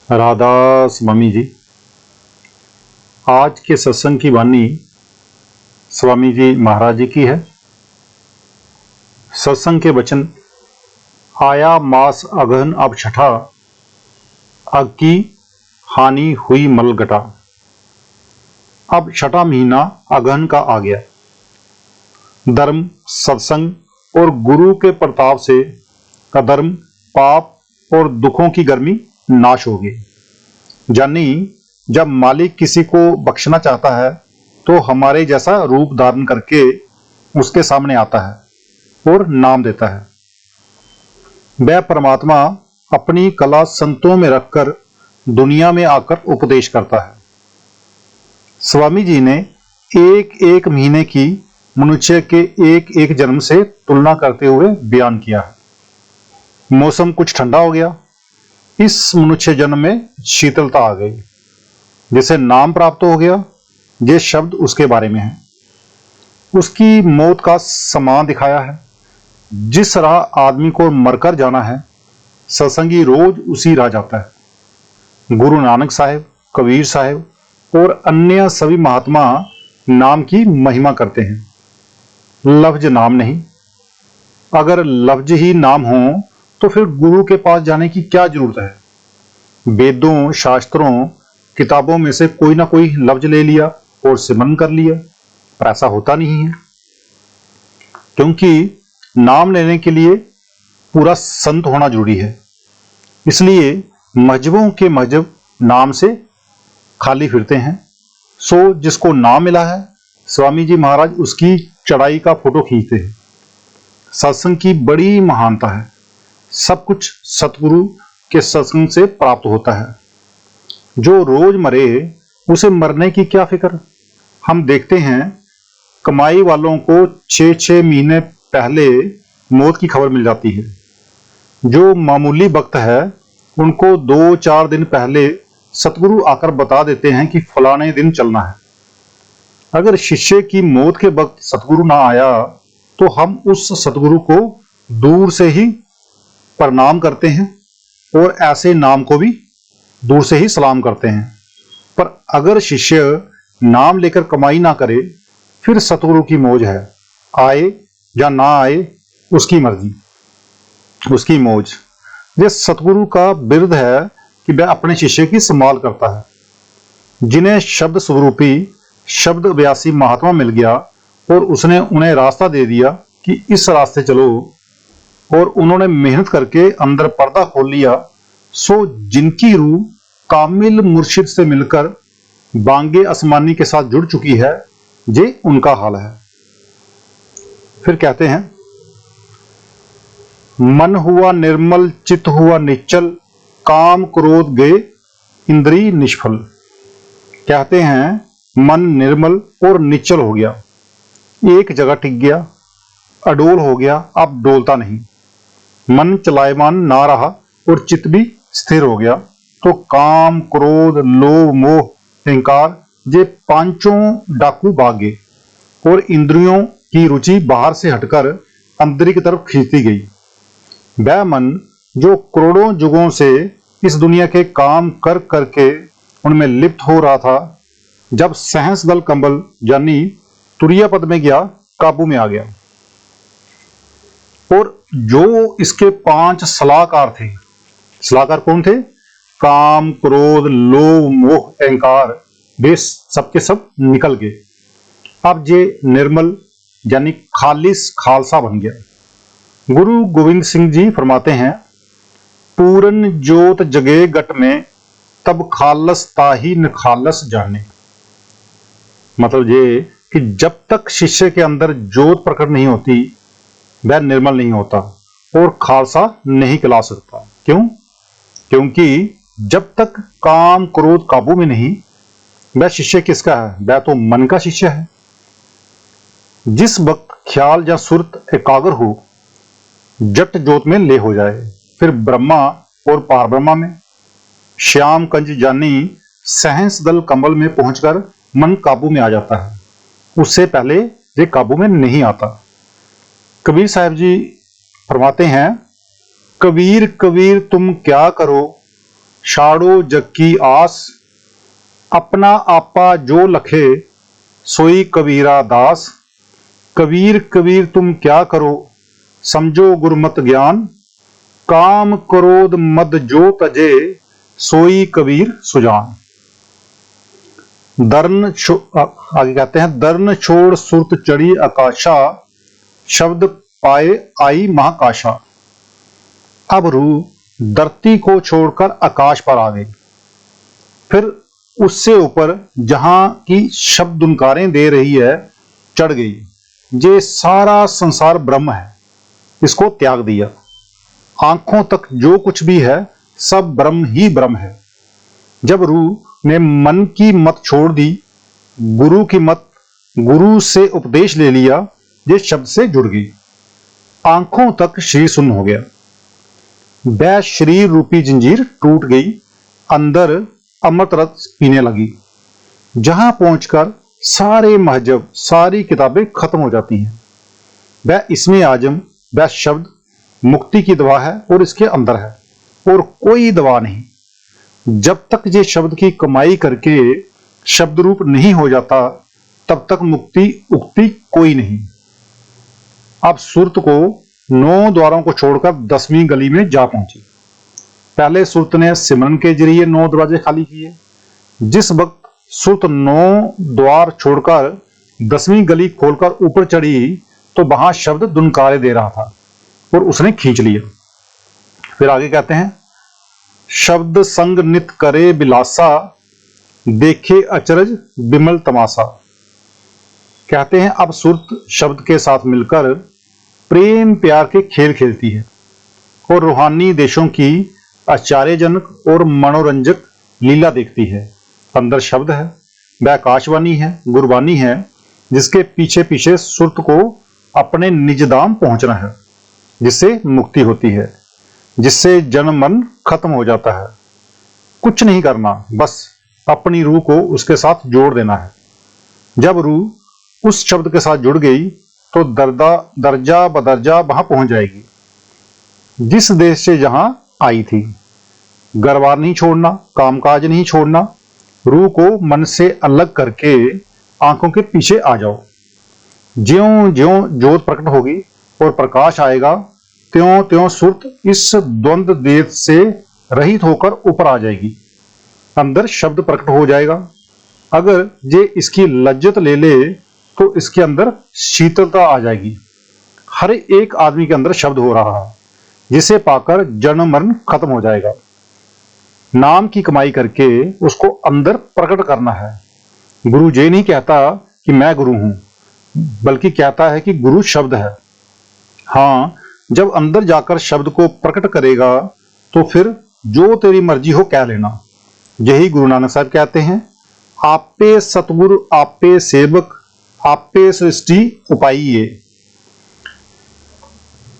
राधा स्वामी जी। आज के सत्संग की वाणी स्वामी जी महाराज जी की है। सत्संग के वचन। आया मास अगहन अब छठा, अग की हानि हुई मलगटा। अब छठा महीना अगहन का आ गया। धर्म, सत्संग और गुरु के प्रताप से अधर्म, पाप और दुखों की गर्मी नाश होगी। यानी जब मालिक किसी को बख्शना चाहता है तो हमारे जैसा रूप धारण करके उसके सामने आता है और नाम देता है। वह परमात्मा अपनी कला संतों में रखकर दुनिया में आकर उपदेश करता है। स्वामी जी ने एक एक महीने की मनुष्य के एक एक जन्म से तुलना करते हुए बयान किया है। मौसम कुछ ठंडा हो गया, इस मनुष्य जन्म में शीतलता आ गई, जिसे नाम प्राप्त हो गया। ये शब्द उसके बारे में है। उसकी मौत का समान दिखाया है। जिस राह आदमी को मरकर जाना है, सत्संगी रोज उसी राह जाता है। गुरु नानक साहिब, कबीर साहिब और अन्य सभी महात्मा नाम की महिमा करते हैं। लफ्ज नाम नहीं। अगर लफ्ज ही नाम हो तो फिर गुरु के पास जाने की क्या जरूरत है। वेदों, शास्त्रों, किताबों में से कोई ना कोई लफ्ज ले लिया और सिमरन कर लिया, पर ऐसा होता नहीं है। क्योंकि नाम लेने के लिए पूरा संत होना जरूरी है। इसलिए मजहबों के मजहब नाम से खाली फिरते हैं। सो जिसको नाम मिला है, स्वामी जी महाराज उसकी चढ़ाई का फोटो खींचते हैं। सत्संग की बड़ी महानता है। सब कुछ सतगुरु के सत्संग से प्राप्त होता है। जो रोज मरे उसे मरने की क्या फिक्र। हम देखते हैं कमाई वालों को 6-6 महीने पहले मौत की खबर मिल जाती है। जो मामूली भक्त है उनको 2-4 दिन पहले सतगुरु आकर बता देते हैं कि फलाने दिन चलना है। अगर शिष्य की मौत के वक्त सतगुरु ना आया तो हम उस सतगुरु को दूर से ही प्रणाम करते हैं और ऐसे नाम को भी दूर से ही सलाम करते हैं। पर अगर शिष्य नाम लेकर कमाई ना करे, फिर सतगुरु की मौज है। आए या ना आए उसकी मर्जी, उसकी मौज। यह सतगुरु का बिरुद है कि वह अपने शिष्य की संभाल करता है। जिन्हें शब्द स्वरूपी शब्द अभ्यासी महात्मा मिल गया और उसने उन्हें रास्ता दे दिया कि इस रास्ते चलो, और उन्होंने मेहनत करके अंदर पर्दा खोल लिया, सो जिनकी रूह कामिल मुर्शिद से मिलकर बांगे आसमानी के साथ जुड़ चुकी है, ये उनका हाल है। फिर कहते हैं, मन हुआ निर्मल, चित्त हुआ निश्चल, काम क्रोध गए इंद्रिय निष्फल। कहते हैं मन निर्मल और निश्चल हो गया, एक जगह टिक गया, अडोल हो गया, अब डोलता नहीं। मन चलायमान ना रहा और चित्त भी स्थिर हो गया, तो काम, क्रोध, लोभ, मोह, अहंकार ये पांचों डाकू भाग गए और इंद्रियों की रुचि बाहर से हटकर अंदर की तरफ खींचती गई। वह मन जो करोड़ों युगों से इस दुनिया के काम कर करके उनमें लिप्त हो रहा था, जब सहस दल कंबल यानी तुरिया पद में गया, काबू में आ गया। और जो इसके 5 सलाहकार थे, सलाहकार कौन थे? काम, क्रोध, लोभ, मोह, अहंकार, वे सबके सब निकल गए। अब ये निर्मल यानी खालिस खालसा बन गया। गुरु गोविंद सिंह जी फरमाते हैं, पूरन जोत जगे गट में, तब खालस ताही नखालस जाने। मतलब ये कि जब तक शिष्य के अंदर जोत प्रकट नहीं होती, वह निर्मल नहीं होता और खालसा नहीं कहला सकता। क्यों? क्योंकि जब तक काम क्रोध काबू में नहीं, वह शिष्य किसका है? वह तो मन का शिष्य है। जिस वक्त ख्याल या सुरत एकाग्र हो, जट जोत में ले हो जाए, फिर ब्रह्मा और पार ब्रह्मा में, श्याम कंज जानी सहस दल कमल में पहुंचकर मन काबू में आ जाता है। उससे पहले ये काबू में नहीं आता। कबीर साहब जी फरमाते हैं, कबीर कबीर तुम क्या करो, छाड़ो जग की आस, अपना आपा जो लखे, सोई कबीरा दास। कबीर कबीर तुम क्या करो, समझो गुरमत ज्ञान। काम क्रोध मद जो तजे, सोई कबीर सुजान। आगे कहते हैं, दर्न छोड़ सुरत चढ़ी आकाशा, शब्द पाए आई महाकाशा। अब रूह धरती को छोड़कर आकाश पर आ गई, फिर उससे ऊपर जहां की शब्द दुनकारें दे रही है चढ़ गई। ये सारा संसार ब्रह्म है, इसको त्याग दिया। आंखों तक जो कुछ भी है सब ब्रह्म ही ब्रह्म है। जब रूह ने मन की मत छोड़ दी, गुरु की मत, गुरु से उपदेश ले लिया, ये शब्द से जुड़ गई। आंखों तक शरीर शून्य हो गया, वह शरीर रूपी जंजीर टूट गई, अंदर अमृत रस पीने लगी। जहां पहुंचकर सारे महजब, सारी किताबें खत्म हो जाती हैं। वह इसमें आजम, वह शब्द मुक्ति की दवा है और इसके अंदर है, और कोई दवा नहीं। जब तक ये शब्द की कमाई करके शब्द रूप नहीं हो जाता, तब तक मुक्ति उक्ति कोई नहीं। अब सुरत को 9 द्वारों को छोड़कर 10वीं गली में जा पहुंची। पहले सुरत ने सिमरन के जरिए 9 दरवाजे खाली किए। जिस वक्त सुरत 9 द्वार छोड़कर 10वीं गली खोलकर ऊपर चढ़ी, तो वहां शब्द दुनकारे दे रहा था और उसने खींच लिया। फिर आगे कहते हैं, शब्द संग नित करे बिलासा, देखे अचरज बिमल तमाशा। कहते हैं अब सुरत शब्द के साथ मिलकर प्रेम प्यार के खेल खेलती है और रूहानी देशों की आश्चर्यजनक और मनोरंजक लीला देखती है। अंदर शब्द है, वह आकाशवाणी है, गुरबानी है, जिसके पीछे पीछे सुरत को अपने निज धाम पहुंचना है, जिससे मुक्ति होती है, जिससे जन्म मरण खत्म हो जाता है। कुछ नहीं करना, बस अपनी रूह को उसके साथ जोड़ देना है। जब रूह उस शब्द के साथ जुड़ गई, तो दर्जा बदर्जा वहां पहुंच जाएगी, जिस देश से जहां आई थी। घरबार नहीं छोड़ना, कामकाज नहीं छोड़ना, रूह को मन से अलग करके आंखों के पीछे आ जाओ। ज्यों ज्यों ज्योत प्रकट होगी और प्रकाश आएगा, त्यों त्यों सुरत इस द्वंद्व देश से रहित होकर ऊपर आ जाएगी। अंदर शब्द प्रकट हो जाएगा। अगर ये इसकी लज्जत ले ले, तो इसके अंदर शीतलता आ जाएगी। हर एक आदमी के अंदर शब्द हो रहा है, जिसे पाकर जन्म मरण खत्म हो जाएगा। नाम की कमाई करके उसको अंदर प्रकट करना है। गुरु ये नहीं कहता कि मैं गुरु हूं, बल्कि कहता है कि गुरु शब्द है। हाँ, जब अंदर जाकर शब्द को प्रकट करेगा, तो फिर जो तेरी मर्जी हो कह लेना। यही गुरु नानक साहब कहते हैं, आपे सतगुरु आपे सेवक, आपे सृष्टि उपाइये।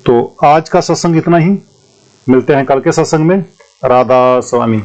तो आज का सत्संग इतना ही। मिलते हैं कल के सत्संग में। राधा स्वामी।